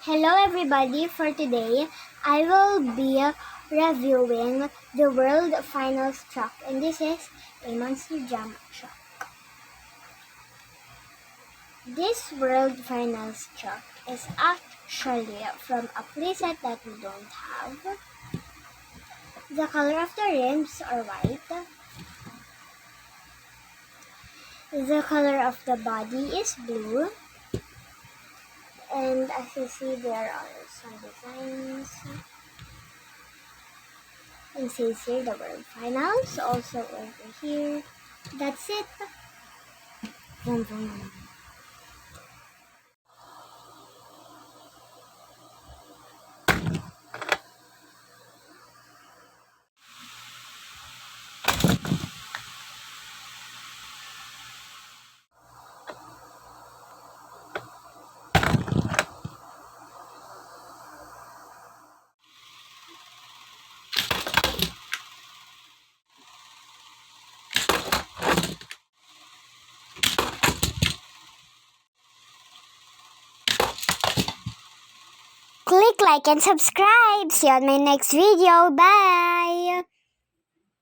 Hello everybody, for today I will be reviewing the World Finals truck, and this is a Monster Jam truck. This World Finals truck is actually from a playset that we don't have. The color of the rims are white. The color of the body is blue. And as you see, there are some designs. It says here the World Finals, also over here. That's it. Vroom, vroom. Click like and subscribe. See you on my next video. Bye!